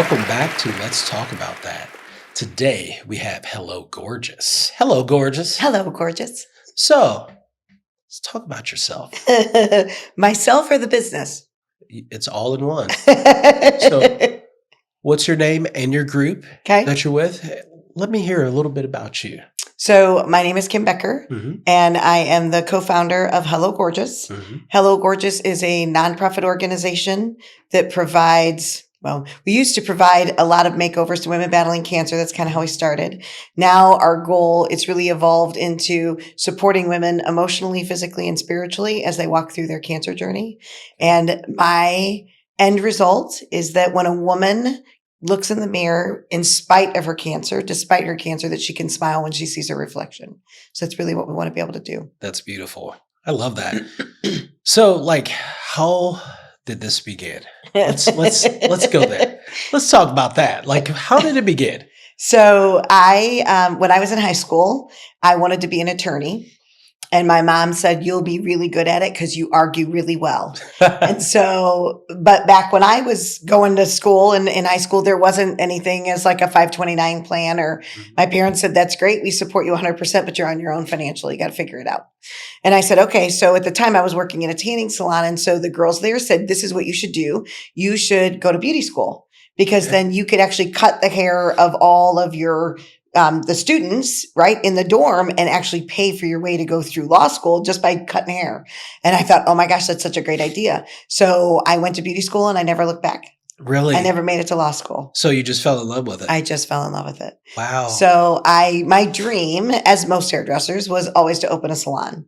Welcome back to Let's Talk About That. Today we have Hello Gorgeous. Hello Gorgeous. Hello, gorgeous. So, let's talk about yourself. Myself or the business? It's all in one. So, What's your name and your group okay. that you're with? Let me hear a little bit about you. So my name is Kim Becker, and I am the co-founder of Hello Gorgeous. Hello Gorgeous is a nonprofit organization that provides, well, we used to provide a lot of makeovers to women battling cancer. That's kind of how we started. Now our goal, it's really evolved into supporting women emotionally, physically, and spiritually as they walk through their cancer journey. And my end result is that when a woman looks in the mirror in spite of her cancer, despite her cancer, that she can smile when she sees her reflection. So that's really what we want to be able to do. That's beautiful. I love that. So, how did this begin? Let's go there. Let's talk about that. How did it begin? So when I was in high school, I wanted to be an attorney. And my mom said, you'll be really good at it because you argue really well. And so, but back when I was going to school and in high school, there wasn't anything as like a 529 plan, or my parents said, that's great. We support you 100%, but you're on your own financially. You got to figure it out. And I said, okay. So at the time I was working in a tanning salon. And so the girls there said, this is what you should do. You should go to beauty school because then you could actually cut the hair of all of your the students, right, in the dorm and actually pay for your way to go through law school just by cutting hair. And I thought, oh my gosh, that's such a great idea. So I went to beauty school and I never looked back. Really? I never made it to law school. So you just fell in love with it? I just fell in love with it. Wow. So my dream, as most hairdressers, was always to open a salon.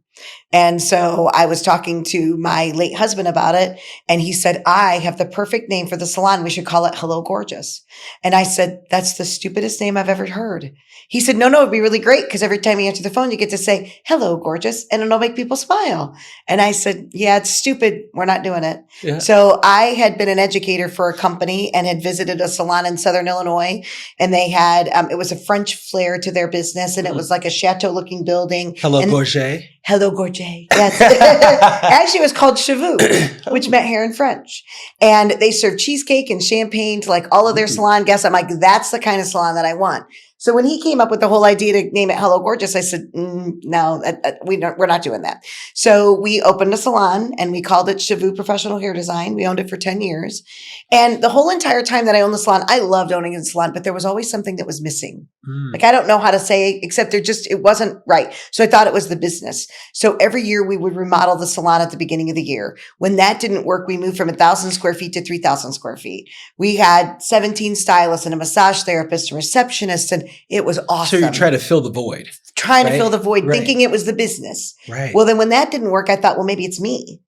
And so I was talking to my late husband about it. And he said, I have the perfect name for the salon. We should call it Hello Gorgeous. And I said, that's the stupidest name I've ever heard. He said, no, it'd be really great because every time you answer the phone, you get to say, hello, gorgeous, and it'll make people smile. And I said, yeah, it's stupid. We're not doing it. Yeah. So I had been an educator for a company and had visited a salon in Southern Illinois. And they had, it was a French flair to their business. And it was like a chateau looking building. Hello, Gorget. Hello, Gorget. Yes. Actually, it was called Cheveux, which meant hair in French. And they served cheesecake and champagne to like all of their salon guests. I'm like, that's the kind of salon that I want. So when he came up with the whole idea to name it Hello Gorgeous, I said, no, we're not doing that. So we opened a salon and we called it Cheveux Professional Hair Design. We owned it for 10 years. And the whole entire time that I owned the salon, I loved owning a salon, but there was always something that was missing. Like, I don't know how to say, except it wasn't right. So I thought it was the business. So every year we would remodel the salon at the beginning of the year. When that didn't work, we moved from 1,000 square feet to 3,000 square feet. We had 17 stylists and a massage therapist, a receptionist, and it was awesome. So you're trying to fill the void. To fill the void, thinking it was the business. Right. Well, then when that didn't work, I thought, well, maybe it's me.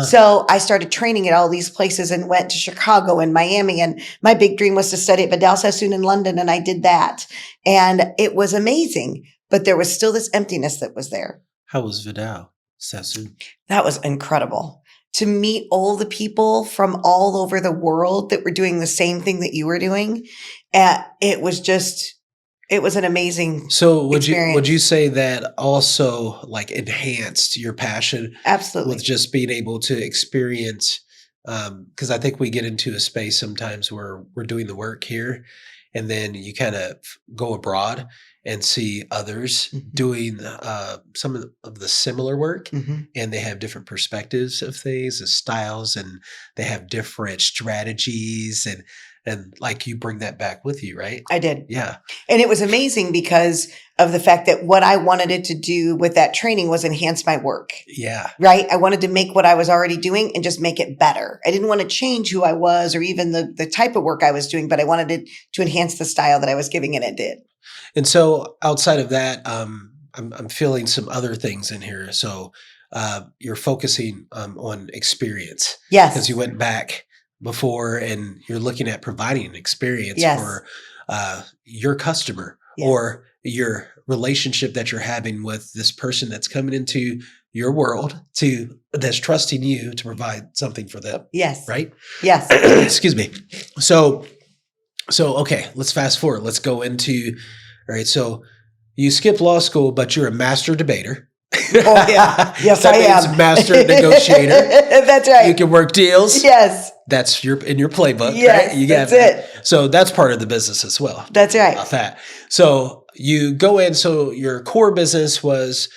So I started training at all these places and went to Chicago and Miami. And my big dream was to study at Vidal Sassoon in London. And I did that. And it was amazing. But there was still this emptiness that was there. How was Vidal Sassoon? That was incredible. To meet all the people from all over the world that were doing the same thing that you were doing. It was an amazing experience. Would you say that also enhanced your passion? Absolutely. With just being able to experience, because I think we get into a space sometimes where we're doing the work here and then you kind of go abroad and see others doing some of the similar work and they have different perspectives of things and styles and they have different strategies and you bring that back with you, right? I did. Yeah. And it was amazing because of the fact that what I wanted it to do with that training was enhance my work. Yeah. Right? I wanted to make what I was already doing and just make it better. I didn't want to change who I was or even the type of work I was doing, but I wanted it to enhance the style that I was giving, and it did. And so outside of that, I'm feeling some other things in here. So you're focusing on experience. Yes. Because you went back before and you're looking at providing an experience for your customer or your relationship that you're having with this person that's coming into your world that's trusting you to provide something for them. Yes. Right? Yes. Excuse me. So okay, let's fast forward. Let's go into, all right. So you skipped law school, but you're a master debater. Oh yeah. Yes, that I means am. Master negotiator. That's right. You can work deals. Yes. That's in your playbook, Yes, right? You that's got it. So that's part of the business as well. That's right. About that. So you go in. So your core business was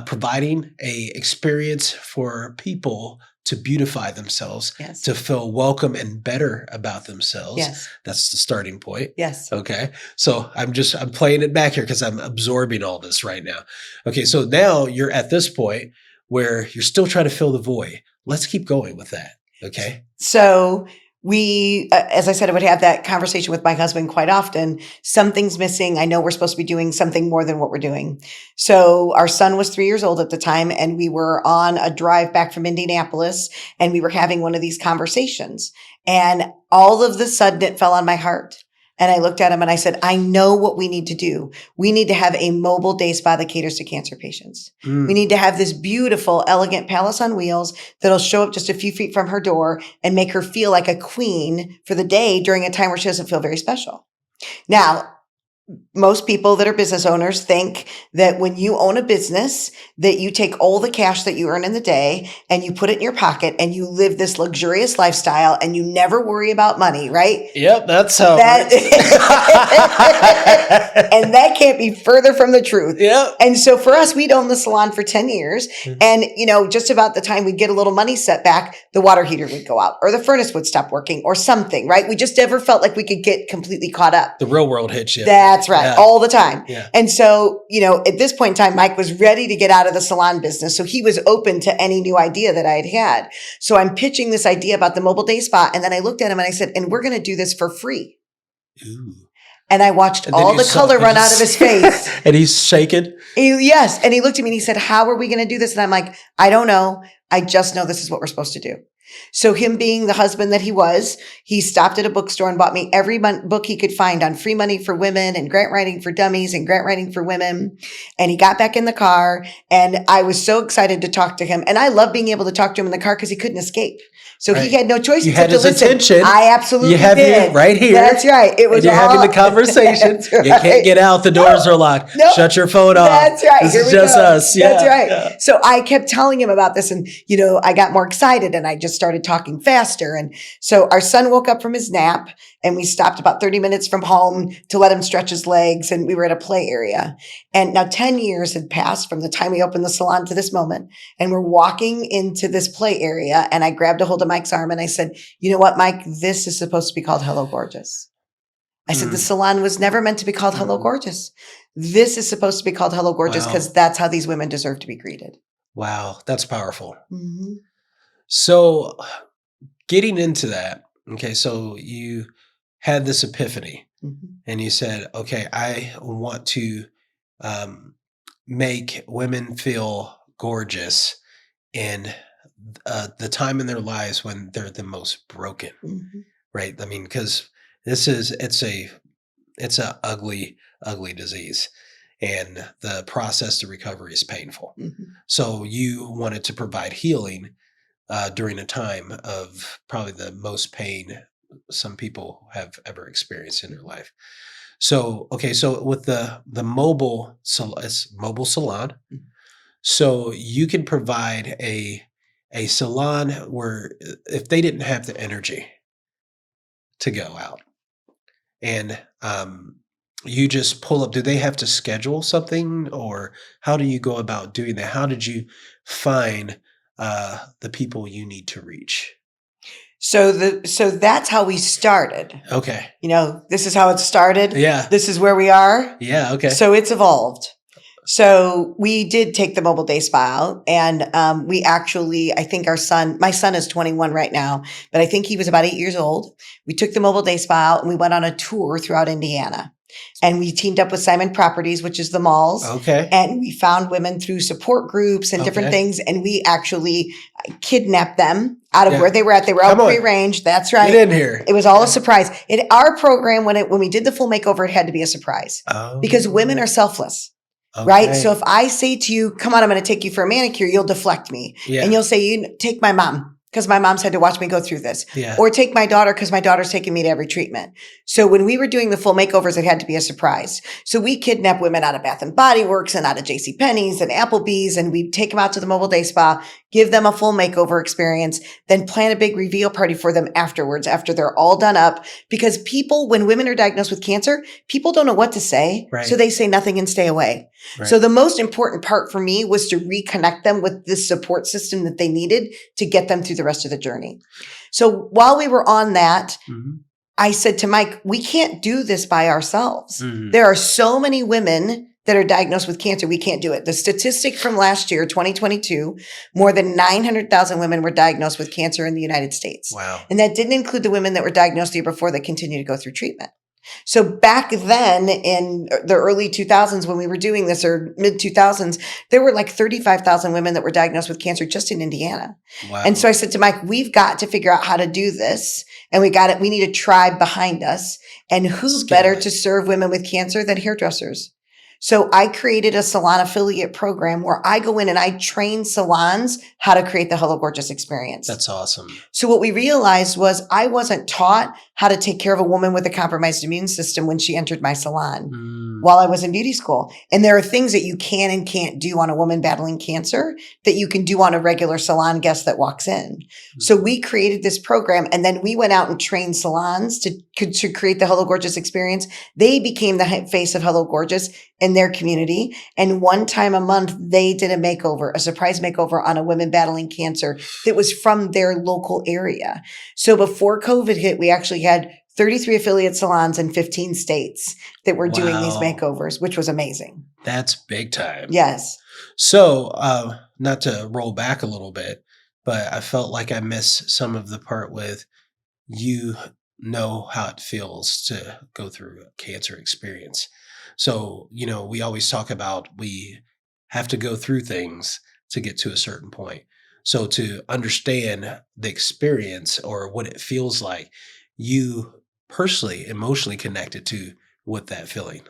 providing a experience for people to beautify themselves, Yes. to feel welcome and better about themselves. Yes. That's the starting point. Yes. Okay. So I'm playing it back here because I'm absorbing all this right now. Okay. So now you're at this point where you're still trying to fill the void. Let's keep going with that. Okay. So we, as I said, I would have that conversation with my husband quite often. Something's missing. I know we're supposed to be doing something more than what we're doing. So our son was 3 years old at the time, and we were on a drive back from Indianapolis, and we were having one of these conversations. And all of the sudden it fell on my heart. And I looked at him and I said, I know what we need to do. We need to have a mobile day spa that caters to cancer patients. We need to have this beautiful, elegant palace on wheels that'll show up just a few feet from her door and make her feel like a queen for the day during a time where she doesn't feel very special. Now, most people that are business owners think that when you own a business, that you take all the cash that you earn in the day and you put it in your pocket and you live this luxurious lifestyle and you never worry about money, right? Yep, that's how And that can't be further from the truth. Yep. And so for us, we'd owned the salon for 10 years. And, just about the time we'd get a little money set back, the water heater would go out or the furnace would stop working or something, right? We just never felt like we could get completely caught up. The real world hits you. That's right. Yeah. All the time. Yeah. And so, at this point in time, Mike was ready to get out of the salon business. So he was open to any new idea that I had had. So I'm pitching this idea about the mobile day spa. And then I looked at him and I said, and we're going to do this for free. Ooh. And I watched all the color run out of his face. And he's shaking. Yes. And he looked at me and he said, how are we going to do this? And I'm like, I don't know. I just know this is what we're supposed to do. So him being the husband that he was, he stopped at a bookstore and bought me every book he could find on free money for women and grant writing for dummies and grant writing for women. And he got back in the car and I was so excited to talk to him. And I love being able to talk to him in the car because he couldn't escape. So he had no choice. You had his attention. I absolutely did. You have me right here. That's right. It was. And you're having the conversation. Right. You can't get out. The doors are locked. Nope. Shut your phone off. That's right. This is just us. Yeah. That's right. Yeah. So I kept telling him about this and, I got more excited and I just started talking faster. And so our son woke up from his nap and we stopped about 30 minutes from home to let him stretch his legs. And we were at a play area. And now 10 years had passed from the time we opened the salon to this moment. And we're walking into this play area. And I grabbed a hold of Mike's arm and I said, you know what, Mike, this is supposed to be called Hello Gorgeous. I said, the salon was never meant to be called Hello Gorgeous. This is supposed to be called Hello Gorgeous because that's how these women deserve to be greeted. Wow. That's powerful. Mm-hmm. So getting into that, okay, so you had this epiphany and you said, okay, I want to make women feel gorgeous in the time in their lives when they're the most broken, right? I mean, because it's a ugly disease and the process to recovery is painful. So you wanted to provide healing during a time of probably the most pain some people have ever experienced in their life. So, okay, so with the mobile salon, so you can provide a salon where if they didn't have the energy to go out and you just pull up, do they have to schedule something or how do you go about doing that? How did you find the people you need to reach? So that's how we started. Okay. This is how it started. Yeah. This is where we are. Yeah. Okay. So it's evolved. So we did take the mobile day spa out and we actually, I think my son is 21 right now, but I think he was about 8 years old. We took the mobile day spa out and we went on a tour throughout Indiana. And we teamed up with Simon Properties, which is the malls. Okay. And we found women through support groups and different things. And we actually kidnapped them out of where they were at. They were out prearranged. That's right. Get in here. It was all a surprise. In our program, when we did the full makeover, it had to be a surprise because women are selfless. Okay. Right. So if I say to you, come on, I'm going to take you for a manicure, you'll deflect me and you'll say, you take my mom. because my mom's had to watch me go through this. Yeah. Or take my daughter because my daughter's taking me to every treatment. So when we were doing the full makeovers, it had to be a surprise. So we kidnap women out of Bath and Body Works and out of JCPenney's and Applebee's, and we'd take them out to the mobile day spa, give them a full makeover experience, then plan a big reveal party for them afterwards, after they're all done up. Because people, when women are diagnosed with cancer, people don't know what to say. Right. So they say nothing and stay away. Right. So the most important part for me was to reconnect them with this support system that they needed to get them through the rest of the journey. So while we were on that, I said to Mike, we can't do this by ourselves. There are so many women that are diagnosed with cancer. We can't do it. The statistic from last year, 2022, more than 900,000 women were diagnosed with cancer in the United States. Wow. And that didn't include the women that were diagnosed the year before that continue to go through treatment. So back then in the early 2000s, when we were doing this, or mid 2000s, there were like 35,000 women that were diagnosed with cancer just in Indiana. Wow. And so I said to Mike, we've got to figure out how to do this. And we need a tribe behind us. And who's better to serve women with cancer than hairdressers? So I created a salon affiliate program where I go in and I train salons how to create the Hello Gorgeous experience. That's awesome. So what we realized was I wasn't taught how to take care of a woman with a compromised immune system when she entered my salon while I was in beauty school. And there are things that you can and can't do on a woman battling cancer that you can do on a regular salon guest that walks in. So we created this program, and then we went out and trained salons to create the Hello Gorgeous experience. They became the face of Hello Gorgeous in their community. And one time a month, they did a makeover, a surprise makeover on a woman battling cancer that was from their local area. So before COVID hit, we actually had 33 affiliate salons in 15 states that were doing these makeovers, which was amazing. That's big time. Yes. So, not to roll back a little bit, but I felt like I missed some of the part with you know how it feels to go through a cancer experience. So, we always talk about we have to go through things to get to a certain point. So to understand the experience or what it feels like, you personally, emotionally connected to what that feeling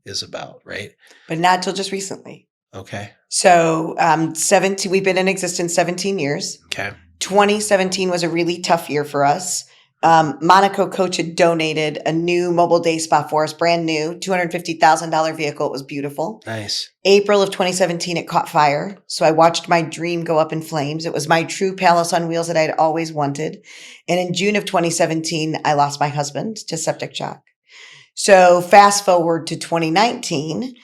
is about, right? But not till just recently. Okay. So 17, we've been in existence 17 years. Okay. 2017 was a really tough year for us. Monaco Coach had donated a new mobile day spa for us, brand new, $250,000 vehicle. It was beautiful. Nice. April of 2017, it caught fire. So I watched my dream go up in flames. It was my true palace on wheels that I'd always wanted. And in June of 2017, I lost my husband to septic shock. So fast forward to 2019,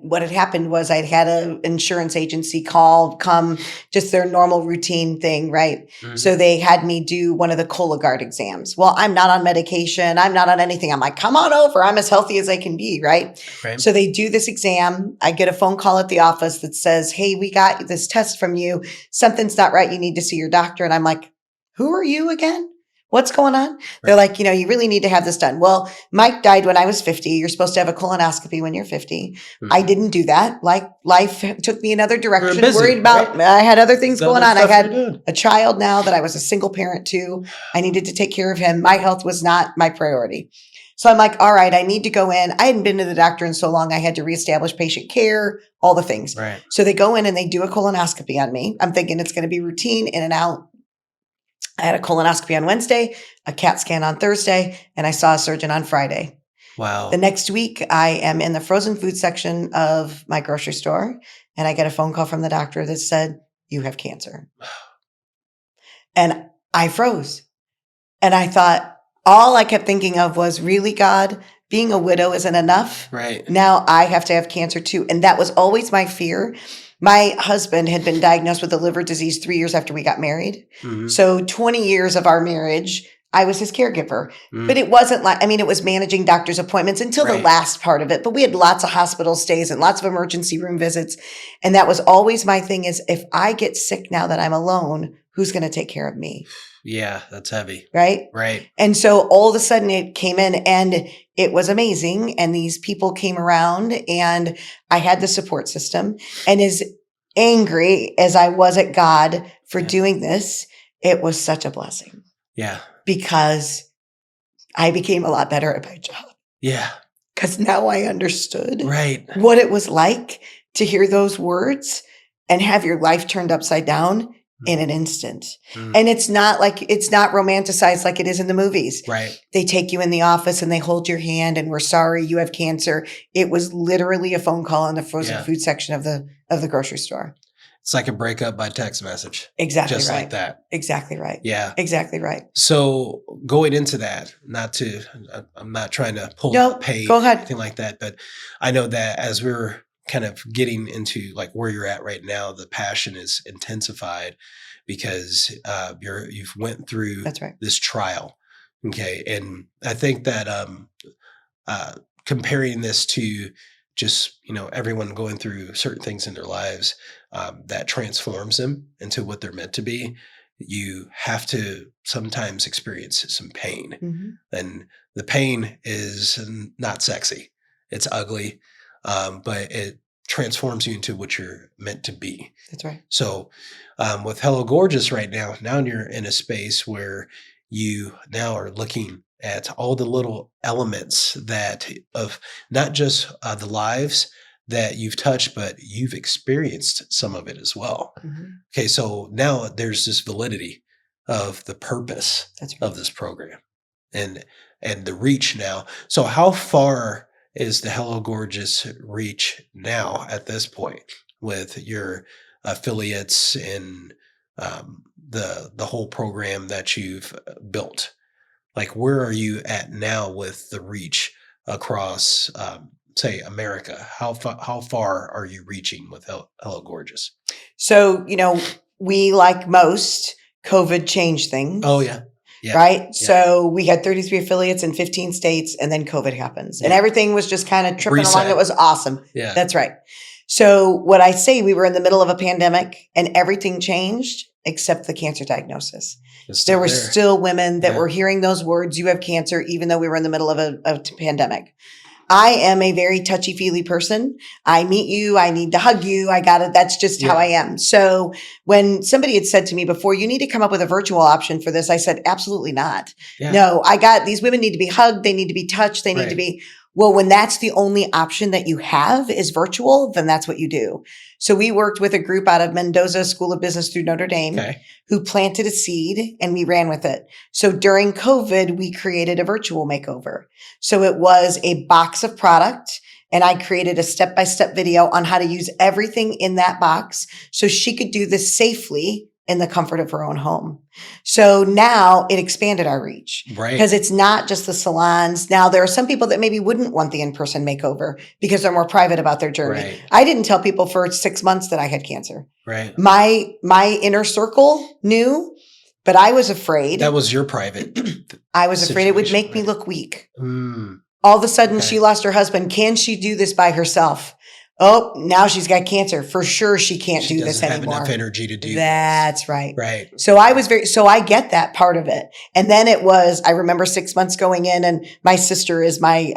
what had happened was I'd had an insurance agency come, just their normal routine thing, right? So they had me do one of the Cologuard exams. Well, I'm not on medication. I'm not on anything. I'm like, come on over. I'm as healthy as I can be, right? So they do this exam. I get a phone call at the office that says, hey, we got this test from you. Something's not right. You need to see your doctor. And I'm like, who are you again? What's going on? They're like, you really need to have this done. Well, Mike died when I was 50. You're supposed to have a colonoscopy when you're 50. I didn't do that. Like, life took me another direction. Busy, worried about, I had other things going on. I had doing. a child now that I was a single parent to. I needed to take care of him. My health was not my priority. So I'm like, all right, I need to go in. I hadn't been to the doctor in so long. I had to reestablish patient care, all the things. Right. So they go in and they do a colonoscopy on me. I'm thinking it's going to be routine, in and out. I had a colonoscopy on Wednesday, a CAT scan on Thursday, and I saw a surgeon on Friday. Wow. The next week, I am in the frozen food section of my grocery store, and I get a phone call from the doctor that said, you have cancer. And I froze. And I thought, all I kept thinking of was, really, God, being a widow isn't enough. Right. Now I have to have cancer too. And that was always my fear. My husband had been diagnosed with a liver disease 3 years after we got married. So 20 years of our marriage, I was his caregiver. But it wasn't it was managing doctor's appointments until the last part of it. But we had lots of hospital stays and lots of emergency room visits. And that was always my thing is, if I get sick now that I'm alone, who's going to take care of me? Yeah, that's heavy. Right? Right. And so all of a sudden it came in and it was amazing. And these people came around and I had the support system. And as angry as I was at God for doing this, it was such a blessing. Yeah. Because I became a lot better at my job. Yeah. Because now I understood right. what it was like to hear those words and have your life turned upside down in an instant. Mm. And it's not romanticized like it is in the movies. Right. They take you in the office and they hold your hand and we're sorry you have cancer. It was literally a phone call in the frozen food section of the grocery store. It's like a breakup by text message. Exactly just right. like that. Exactly right. Yeah. Exactly right. So going into that, I'm not trying to pull pay go ahead. anything like that, but I know that as we're kind of getting into like where you're at right now, the passion is intensified because you've went through That's right. this trial. Okay. And I think that comparing this to just, everyone going through certain things in their lives that transforms them into what they're meant to be, you have to sometimes experience some pain. Mm-hmm. And the pain is not sexy. It's ugly, but it transforms you into what you're meant to be. That's right. So with Hello Gorgeous right now you're in a space where you now are looking at all the little elements of not just the lives that you've touched, but you've experienced some of it as well. Mm-hmm. Okay, so now there's this validity of the purpose of this program and the reach now. So how far is the Hello Gorgeous reach now at this point with your affiliates and the whole program that you've built? Like, where are you at now with the reach across, say, America? How far are you reaching with Hello Gorgeous? So, we, like most, COVID changed things. Oh, yeah. Yeah. Right. Yeah. So we had 33 affiliates in 15 states and then COVID happens and everything was just kind of tripping along. It was awesome. Yeah. That's right. So what I say, we were in the middle of a pandemic and everything changed except the cancer diagnosis. There were still women that were hearing those words, you have cancer, even though we were in the middle of a pandemic. I am a very touchy-feely person. I meet you. I need to hug you. That's just how I am. So when somebody had said to me before, you need to come up with a virtual option for this, I said, absolutely not. Yeah. No, these women need to be hugged. They need to be touched. They need to be, well, when that's the only option that you have is virtual, then that's what you do. So we worked with a group out of Mendoza School of Business through Notre Dame who planted a seed and we ran with it. So during COVID, we created a virtual makeover. So it was a box of product and I created a step-by-step video on how to use everything in that box so she could do this safely in the comfort of her own home. So now it expanded our reach. Right. Because it's not just the salons. Now there are some people that maybe wouldn't want the in-person makeover because they're more private about their journey. Right. I didn't tell people for 6 months that I had cancer. Right. My inner circle knew, but I was afraid. That was your private. I was afraid it would make me look weak. All of a sudden she lost her husband. Can she do this by herself? Oh, now she's got cancer. For sure she can't do this anymore. She doesn't have enough energy to do That's right. Right. So I get that part of it. And then I remember 6 months going in and my sister is my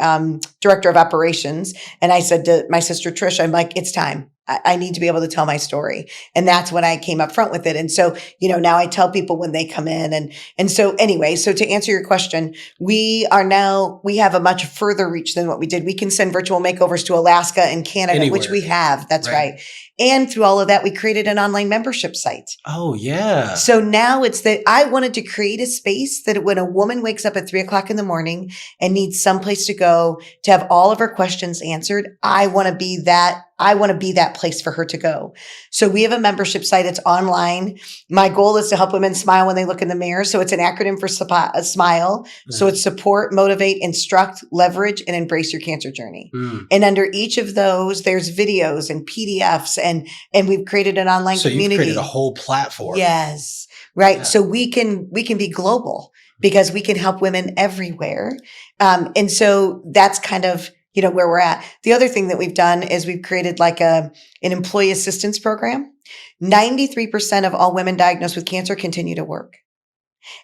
director of operations. And I said to my sister, Trish, I'm like, it's time. I need to be able to tell my story. And that's when I came up front with it. And so, now I tell people when they come in. And so anyway, so to answer your question, we have a much further reach than what we did. We can send virtual makeovers to Alaska and Canada, anywhere. Which we have. That's right. And through all of that, we created an online membership site. Oh, yeah. So now it's that I wanted to create a space that when a woman wakes up at 3:00 in the morning and needs someplace to go to have all of her questions answered, I want to be that place for her to go. So we have a membership site. It's online. My goal is to help women smile when they look in the mirror. So it's an acronym for SMILE. Mm-hmm. So it's support, motivate, instruct, leverage, and embrace your cancer journey. And under each of those, there's videos and PDFs and we've created an online community. So you've created a whole platform. Yes. Right. Yeah. So we can be global because we can help women everywhere. And so that's kind of, where we're at. The other thing that we've done is we've created like an employee assistance program. 93% of all women diagnosed with cancer continue to work.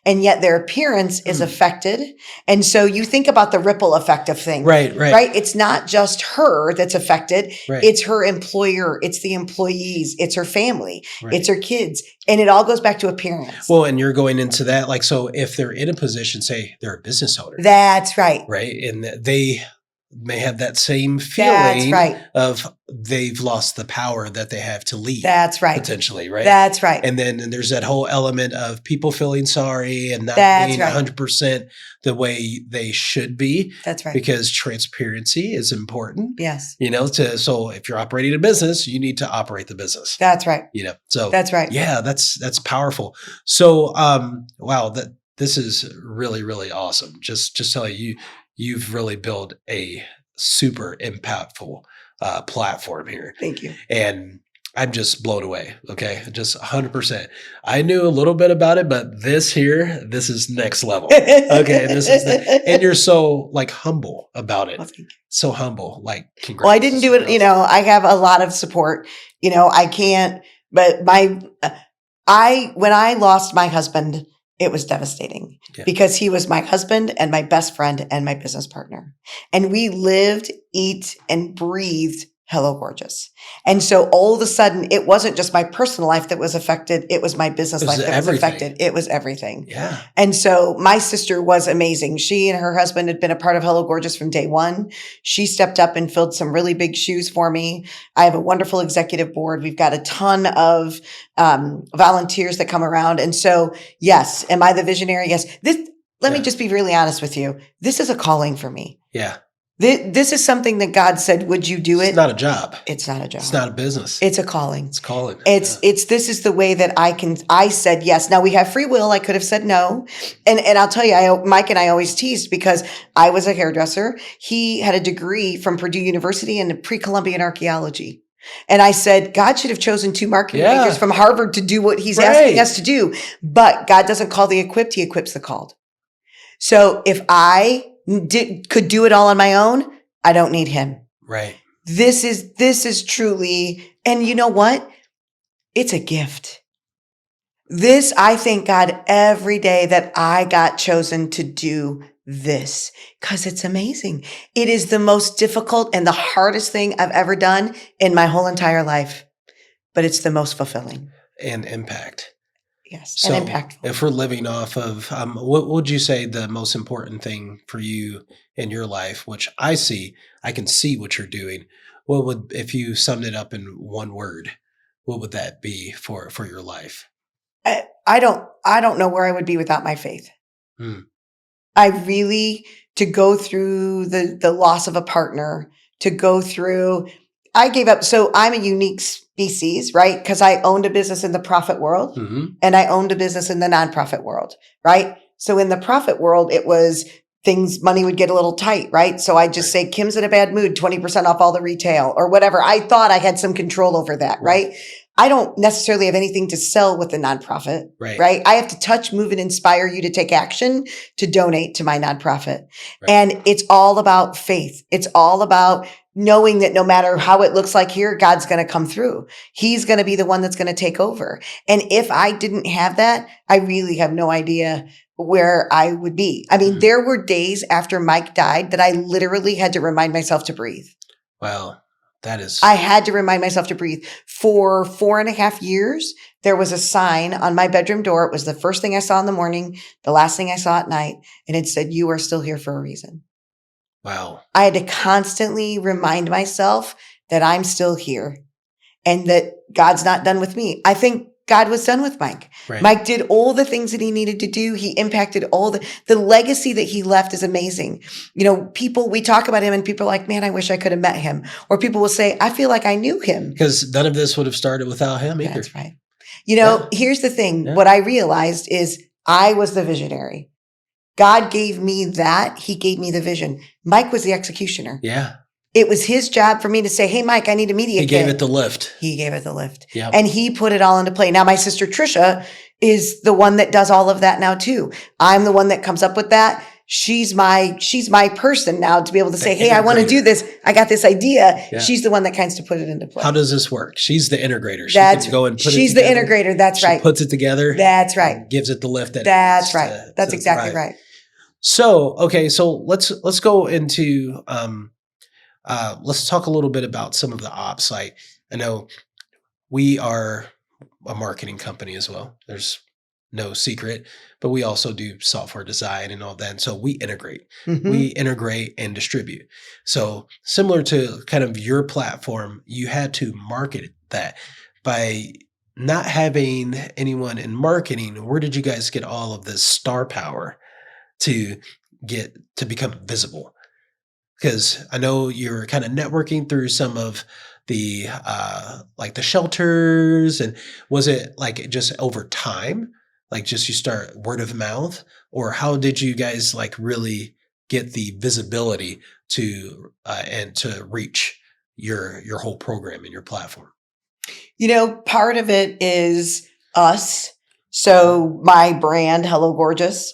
And yet their appearance is affected. And so you think about the ripple effect of things. Right. It's not just her that's affected. Right. It's her employer. It's the employees. It's her family. Right. It's her kids. And it all goes back to appearance. Well, and you're going into that. Like, so if they're in a position, say they're a business owner. That's right. Right. And they may have that same That's feeling right. of they've lost the power that they have to lead. That's right. Potentially, right? That's right. And then there's that whole element of people feeling sorry and not That's being right. 100% the way they should be. That's right. Because transparency is important. Yes. So if you're operating a business, you need to operate the business. That's right. So that's right. Yeah, that's powerful. So wow, this is really, really awesome. Just telling you, you've really built a super impactful platform here. Thank you. And I'm just blown away. Okay. Just 100%. I knew a little bit about it, but this is next level. Okay. And you're so like humble about it. Well, thank you. So humble. Like, congrats. Well, I didn't do it. I have a lot of support. I can't, but when I lost my husband, it was devastating because he was my husband and my best friend and my business partner. And we lived, eat, and breathed Hello Gorgeous. And so all of a sudden, it wasn't just my personal life that was affected. It was my business life that was affected. It was everything. Yeah. And so my sister was amazing. She and her husband had been a part of Hello Gorgeous from day one. She stepped up and filled some really big shoes for me. I have a wonderful executive board. We've got a ton of volunteers that come around. And so, yes, am I the visionary? Yes. Let me just be really honest with you. This is a calling for me. Yeah. This is something that God said, would you do it? It's not a job. It's not a job. It's not a business. It's a calling. It's calling. This is the way that I said yes. Now we have free will. I could have said no. And I'll tell you, Mike and I always teased because I was a hairdresser. He had a degree from Purdue University in pre-Columbian archaeology. And I said, God should have chosen 2 marketing majors from Harvard to do what he's asking us to do. But God doesn't call the equipped. He equips the called. So if I could do it all on my own, I don't need him. Right. This is truly, and you know what? It's a gift. I thank God every day that I got chosen to do this because it's amazing. It is the most difficult and the hardest thing I've ever done in my whole entire life, but it's the most fulfilling. And impact. Yes, so and impactful. If we're living off of, what would you say the most important thing for you in your life, which I can see what you're doing. If you summed it up in one word, what would that be for your life? I don't know where I would be without my faith. I really, to go through the loss of a partner, I gave up. So I'm a unique species, right? Because I owned a business in the profit world and I owned a business in the nonprofit world, right? So in the profit world, it was money would get a little tight, right? So I just say, Kim's in a bad mood, 20% off all the retail or whatever. I thought I had some control over that, right? I don't necessarily have anything to sell with the nonprofit, right? I have to touch, move, and inspire you to take action to donate to my nonprofit. And it's all about faith. It's all about knowing that no matter how it looks like here, God's going to come through. He's going to be the one that's going to take over. And if I didn't have that, I really have no idea where I would be. I mean, there were days after Mike died that I literally had to remind myself to breathe. Wow. I had to remind myself to breathe. For 4.5 years, there was a sign on my bedroom door. It was the first thing I saw in the morning, the last thing I saw at night. And it said, "You are still here for a reason." Wow. I had to constantly remind myself that I'm still here and that God's not done with me. I think God was done with Mike. Mike did all the things that he needed to do. He impacted all the legacy that he left is amazing. We talk about him and people are like, man, I wish I could have met him. Or people will say, I feel like I knew him. Because none of this would have started without him either. That's right. Here's the thing. Yeah. What I realized is I was the visionary. God gave me that. He gave me the vision. Mike was the executioner. Yeah. It was his job for me to say, hey, Mike, I need a media kit. He gave it the lift. Yep. And he put it all into play. Now, my sister Trisha is the one that does all of that now, too. I'm the one that comes up with that. She's my person now to be able to say, hey, I want to do this. I got this idea. Yeah. She's the one that kinds to put it into play. How does this work? She's the integrator. She can go and put it together. She's the integrator. That's right. She puts it together. That's right. Gives it the lift. That's right. That's exactly right. So, okay. So let's go into, let's talk a little bit about some of the ops. Like, I know we are a marketing company as well. There's no secret, but we also do software design and all that. And so we integrate. Mm-hmm. We integrate and distribute. So similar to kind of your platform, you had to market that by not having anyone in marketing. Where did you guys get all of this star power to get to become visible? Because I know you're kind of networking through some of the like the shelters, and was it like just over time, like just you start word of mouth, or how did you guys like really get the visibility to and to reach your whole program and your platform? Part of it is us. So my brand, Hello Gorgeous,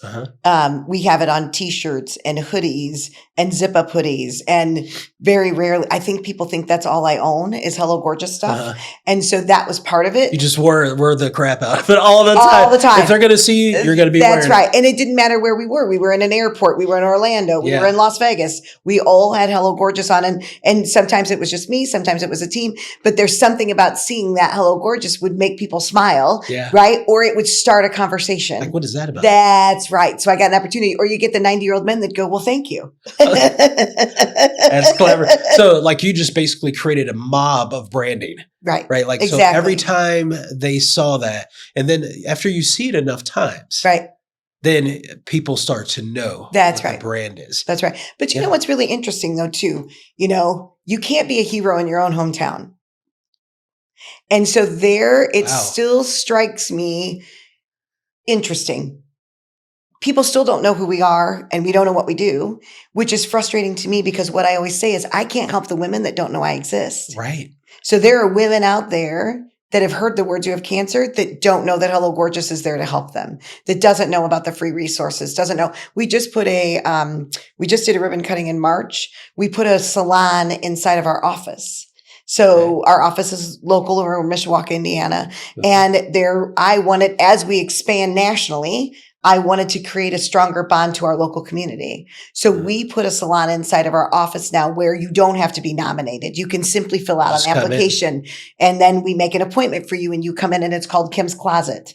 we have it on t-shirts and hoodies and zip up hoodies. And very rarely, I think people think that's all I own is Hello Gorgeous stuff. And so that was part of it. You just wore the crap out of it all the time. All the time. If they're going to see you, you're going to be That's wearing right. And it didn't matter where we were. We were in an airport. We were in Orlando. We were in Las Vegas. We all had Hello Gorgeous on. And sometimes it was just me. Sometimes it was a team. But there's something about seeing that Hello Gorgeous would make people smile, right? Or it would start a conversation. Like, what is that about? That's right. So I got an opportunity. Or you get the 90-year-old men that go, well, thank you. That's clever. So like you just basically created a mob of branding. Right. Right. Like, exactly. So every time they saw that, and then after you see it enough times, right, then people start to know that's what right. the brand is. That's right. But you know what's really interesting though, too? You can't be a hero in your own hometown. And so it still strikes me interesting. People still don't know who we are and we don't know what we do, which is frustrating to me because what I always say is I can't help the women that don't know I exist. Right. So there are women out there that have heard the words you have cancer that don't know that Hello Gorgeous is there to help them, that doesn't know about the free resources, doesn't know. We just did a ribbon cutting in March. We put a salon inside of our office. So our office is local over Mishawaka, Indiana. And I wanted, as we expand nationally, I wanted to create a stronger bond to our local community. So we put a salon inside of our office now where you don't have to be nominated. You can simply fill out an application and then we make an appointment for you and you come in and it's called Kim's Closet.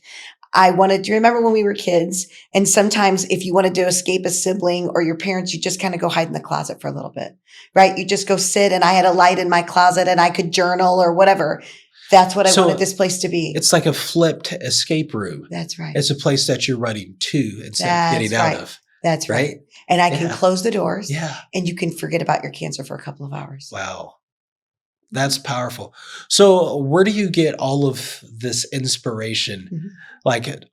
Do you remember when we were kids? And sometimes if you wanted to escape a sibling or your parents, you just kind of go hide in the closet for a little bit, right? You just go sit and I had a light in my closet and I could journal or whatever. That's what I wanted this place to be. It's like a flipped escape room. That's right. It's a place that you're running to instead of getting out of. That's right. And I can close the doors. Yeah. And you can forget about your cancer for a couple of hours. Wow. That's powerful. So where do you get all of this inspiration? Mm-hmm. Like,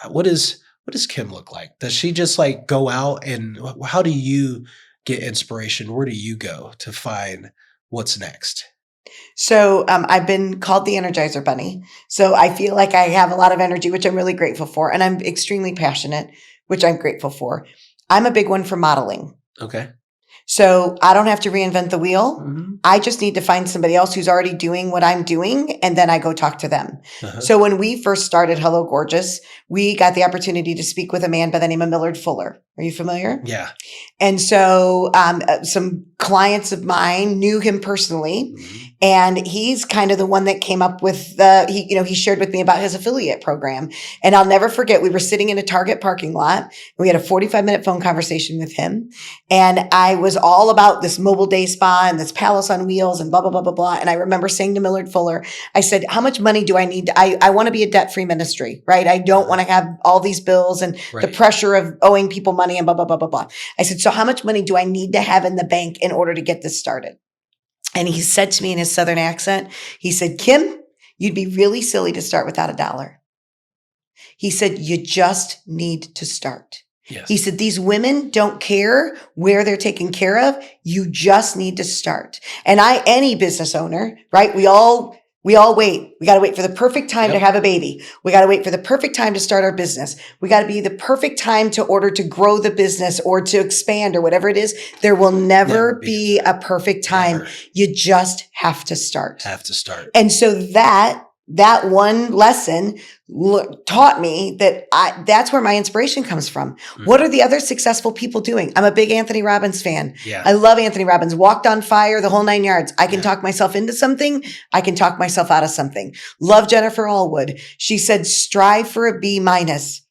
what does Kim look like? Does she just like go out and how do you get inspiration? Where do you go to find what's next? So I've been called the Energizer Bunny. So I feel like I have a lot of energy, which I'm really grateful for. And I'm extremely passionate, which I'm grateful for. I'm a big one for modeling. Okay. So I don't have to reinvent the wheel. Mm-hmm. I just need to find somebody else who's already doing what I'm doing. And then I go talk to them. Uh-huh. So when we first started Hello Gorgeous, we got the opportunity to speak with a man by the name of Millard Fuller. Are you familiar? Yeah. And so some clients of mine knew him personally. Mm-hmm. And he's kind of the one that came up with he shared with me about his affiliate program. And I'll never forget, we were sitting in a Target parking lot. And we had a 45-minute phone conversation with him. And I was all about this mobile day spa and this palace on wheels and blah, blah, blah, blah, blah. And I remember saying to Millard Fuller, I said, how much money do I need? I want to be a debt-free ministry, right? I don't want to have all these bills and the pressure of owing people money and blah, blah, blah, blah, blah. I said, so how much money do I need to have in the bank in order to get this started? And he said to me in his Southern accent, he said, Kim, you'd be really silly to start without $1. He said, you just need to start. Yes. He said, these women don't care where they're taken care of. You just need to start. And any business owner, right? We all wait. We got to wait for the perfect time to have a baby. We got to wait for the perfect time to start our business. We got to be the perfect time to order to grow the business or to expand or whatever it is. There will never be a perfect time. Never. You just have to start. Have to start. And so that that one lesson taught me that that's where my inspiration comes from. What are the other successful people doing? I'm a big Anthony Robbins fan. Yeah. I love Anthony Robbins. Walked on fire, the whole 9 yards. I can talk myself into something. I can talk myself out of something. Love Jennifer Allwood. She said, strive for a B minus.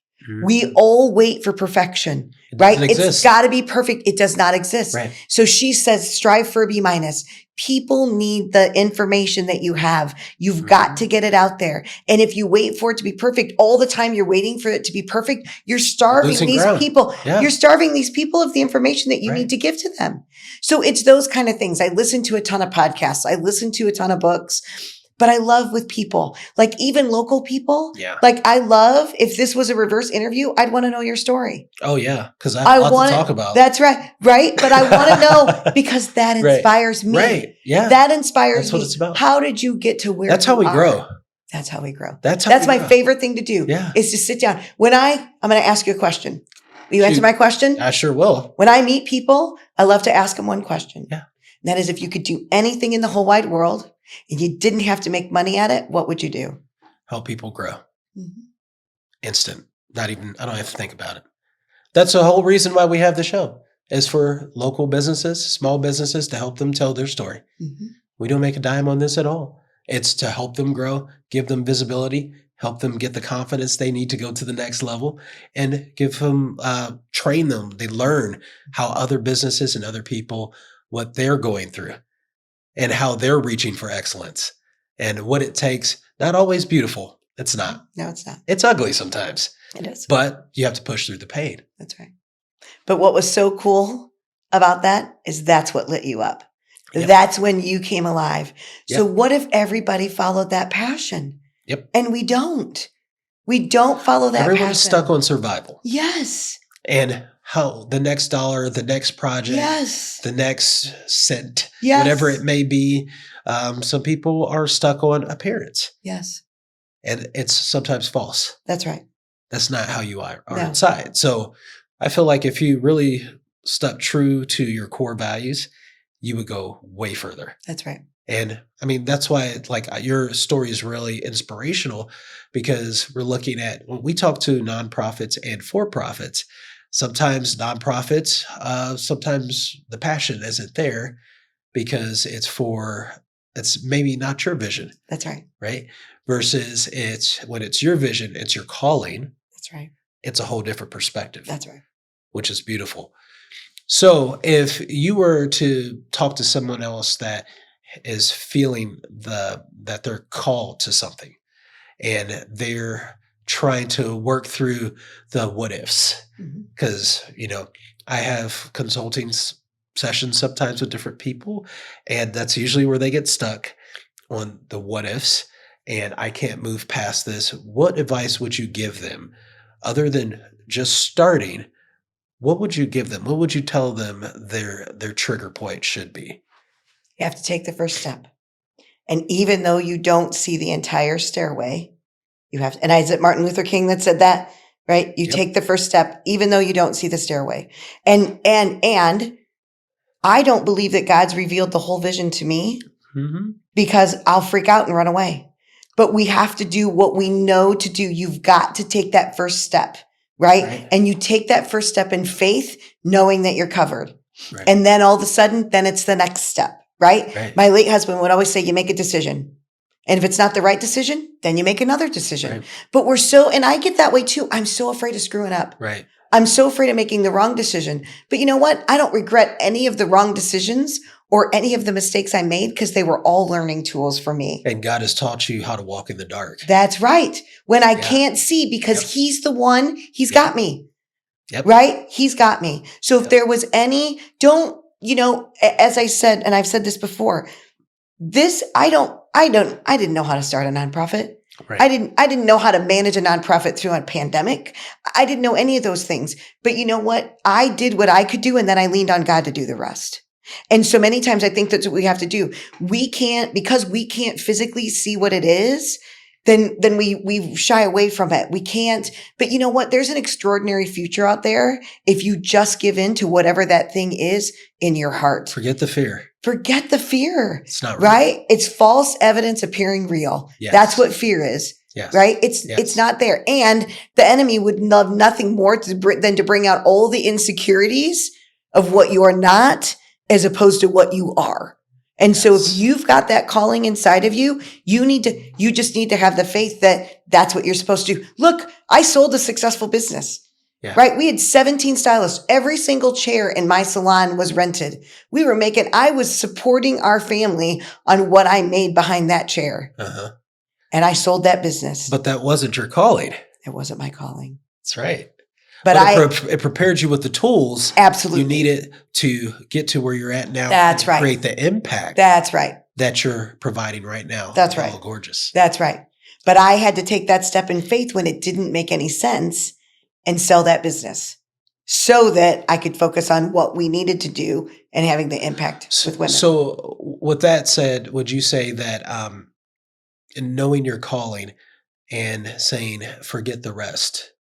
We all wait for perfection, right? It's got to be perfect. It does not exist. Right. So she says, strive for a B minus. People need the information that you have. You've got to get it out there. And if you wait for it to be perfect all the time, you're waiting for it to be perfect. You're starving these people. Yeah. You're starving these people of the information that you need to give to them. So it's those kind of things. I listen to a ton of podcasts. I listen to a ton of books. But I love with people, like even local people. Yeah. Like I love, if this was a reverse interview, I'd want to know your story. Oh yeah. Cause I want to talk about. That's right. Right. But I want to know because that inspires me. Right. Yeah. That inspires me. That's what it's about. How did you get to where That's how we grow. That's how we grow. That's my favorite thing to do is to sit down. I'm going to ask you a question. Will you answer my question? I sure will. When I meet people, I love to ask them one question. Yeah. And that is, if you could do anything in the whole wide world and you didn't have to make money at it, what would you do? Help people grow. Instant. Not even, I don't have to think about it. That's the whole reason why we have the show, is for local businesses, small businesses, to help them tell their story. We don't make a dime on this at all. It's to help them grow, give them visibility, help them get the confidence they need to go to the next level, and give them, train them. They learn how other businesses and other people, what they're going through and how they're reaching for excellence and what it takes. Not always beautiful. It's not. No, it's not. It's ugly sometimes. It is. But you have to push through the pain. That's right. But what was so cool about that is that's what lit you up. Yep. That's when you came alive. Yep. So what if everybody followed that passion? Yep. And we don't. We don't follow that passion. Everyone's stuck on survival. Yes. And how the next dollar, the next project, the next cent, whatever it may be. Some people are stuck on appearance. Yes. And it's sometimes false. That's right. That's not how you are inside. So I feel like if you really stuck true to your core values, you would go way further. That's right. And I mean, that's why your story is really inspirational, because we're looking at, when we talk to nonprofits and for-profits, sometimes nonprofits, sometimes the passion isn't there because it's maybe not your vision. That's right. Right? Versus when it's your vision, it's your calling. That's right. It's a whole different perspective. That's right. Which is beautiful. So if you were to talk to someone else that is feeling that they're called to something and they're trying to work through the what ifs, because, I have consulting sessions sometimes with different people, and that's usually where they get stuck on the what ifs. And I can't move past this. What advice would you give them other than just starting? What would you give them? What would you tell them their trigger point should be? You have to take the first step. And even though you don't see the entire stairway, you have to, and is it Martin Luther King that said that, right? You take the first step, even though you don't see the stairway. And I don't believe that God's revealed the whole vision to me because I'll freak out and run away. But we have to do what we know to do. You've got to take that first step, right? And you take that first step in faith, knowing that you're covered. Right. And then all of a sudden, then it's the next step, right? My late husband would always say, you make a decision. And if it's not the right decision, then you make another decision. Right. But and I get that way too. I'm so afraid of screwing up. Right. I'm so afraid of making the wrong decision. But you know what? I don't regret any of the wrong decisions or any of the mistakes I made, because they were all learning tools for me. And God has taught you how to walk in the dark. That's right. When I can't see, because He's the one, He's got me. Right? He's got me. So if there was any, as I said, and I've said this before, I didn't know how to start a nonprofit. Right. I didn't know how to manage a nonprofit through a pandemic. I didn't know any of those things. But you know what? I did what I could do, and then I leaned on God to do the rest. And so many times I think that's what we have to do. Because we can't physically see what it is, then we shy away from it. We can't, but you know what? There's an extraordinary future out there if you just give in to whatever that thing is in your heart. Forget the fear. Forget the fear. It's not real. Right? It's false evidence appearing real. Yes. That's what fear is. Yes. Right? It's not there. And the enemy would love nothing more than to bring out all the insecurities of what you are not as opposed to what you are. And so if you've got that calling inside of you, you just need to have the faith that that's what you're supposed to do. Look, I sold a successful business. Yeah. Right? We had 17 stylists. Every single chair in my salon was rented. I was supporting our family on what I made behind that chair. Uh-huh. And I sold that business. But that wasn't your calling. It wasn't my calling. That's right. But it prepared you with the tools absolutely you needed to get to where you're at now. That's right. Create the impact. That's right. That you're providing right now. That's right. All gorgeous. That's right. But I had to take that step in faith when it didn't make any sense and sell that business so that I could focus on what we needed to do and having the impact with women. So with that said, would you say that in knowing your calling and saying, forget the rest,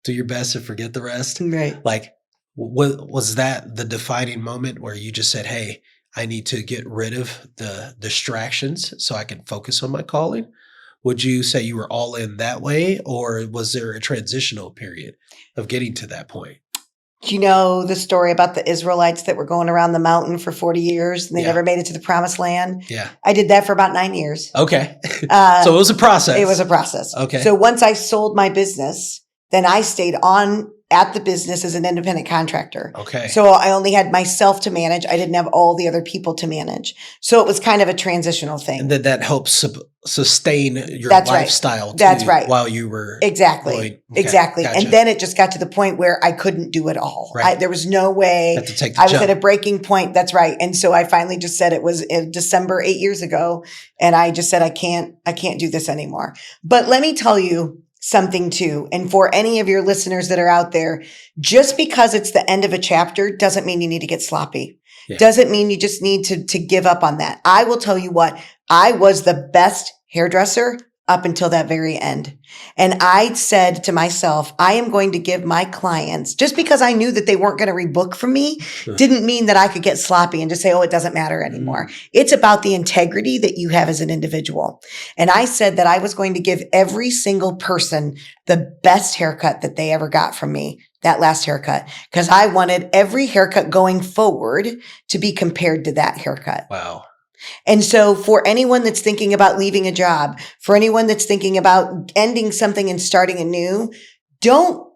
do your best and forget the rest? Right. Like, was that the defining moment where you just said, hey, I need to get rid of the distractions so I can focus on my calling? Would you say you were all in that way, or was there a transitional period of getting to that point? You know the story about the Israelites that were going around the mountain for 40 years and they never made it to the promised land? Yeah. I did that for about 9 years. Okay. So it was a process. It was a process. Okay. So once I sold my business, then I stayed on at the business as an independent contractor. Okay. So I only had myself to manage. I didn't have all the other people to manage. So it was kind of a transitional thing. And then that helps sustain your That's lifestyle right. That's right. while you were exactly. Okay. Exactly. Gotcha. And then it just got to the point where I couldn't do it all. Right. There was no way. Had to take the I was jump. at a breaking point. That's right. And so I finally just said it was in December 8 years ago. And I just said, I can't do this anymore. But let me tell you something too. And for any of your listeners that are out there, just because it's the end of a chapter doesn't mean you need to get sloppy. Yeah. Doesn't mean you just need to give up on that. I will tell you what, I was the best hairdresser up until that very end. And I said to myself, I am going to give my clients, just because I knew that they weren't going to rebook from me, didn't mean that I could get sloppy and just say, oh, it doesn't matter anymore. It's about the integrity that you have as an individual. And I said that I was going to give every single person the best haircut that they ever got from me, that last haircut, because I wanted every haircut going forward to be compared to that haircut. Wow. And so for anyone that's thinking about leaving a job, for anyone that's thinking about ending something and starting anew, don't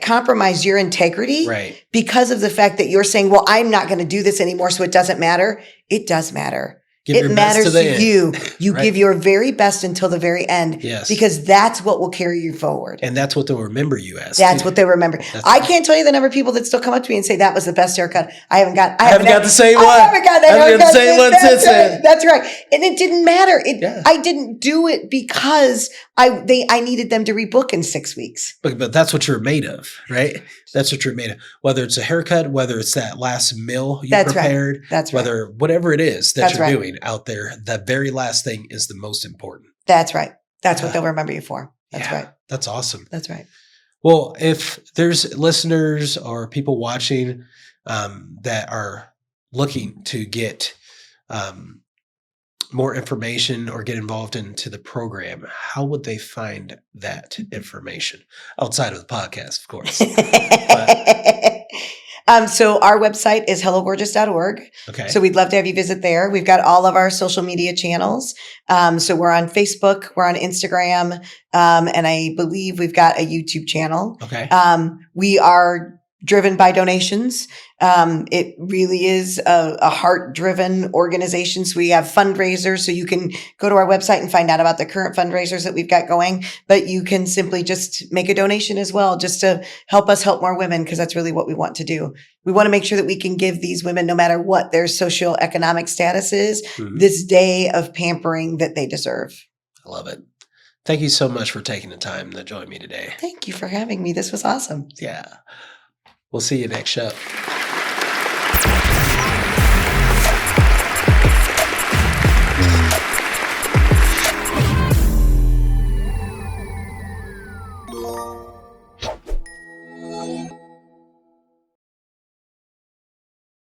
compromise your integrity because of the fact that you're saying, well, I'm not going to do this anymore, so it doesn't matter. It does matter. It matters to you. You give your very best until the very end. Yes. Because that's what will carry you forward. And that's what they'll remember you as. That's what they remember. I can't tell you the number of people that still come up to me and say that was the best haircut. I haven't got the same one. I haven't got that haircut. The same one since then. That's right. And it didn't matter. I didn't do it because I needed them to rebook in 6 weeks. But that's what you're made of, right? That's what you're made of. Whether it's a haircut, whether it's that last meal you prepared, right. That's whether whatever it is that you're right. doing out there, the very last thing is the most important. That's right. That's what they'll remember you for. That's right. That's awesome. That's right. Well, if there's listeners or people watching that are looking to get more information or get involved into the program, how would they find that information outside of the podcast, of course? So our website is hellogorgeous.org. Okay. So we'd love to have you visit there. We've got all of our social media channels. So we're on Facebook, we're on Instagram, and I believe we've got a YouTube channel. Okay. We are driven by donations. It really is a heart-driven organization. So we have fundraisers. So you can go to our website and find out about the current fundraisers that we've got going. But you can simply just make a donation as well, just to help us help more women, because that's really what we want to do. We want to make sure that we can give these women, no matter what their socioeconomic status is, this day of pampering that they deserve. I love it. Thank you so much for taking the time to join me today. Thank you for having me. This was awesome. Yeah. We'll see you next show.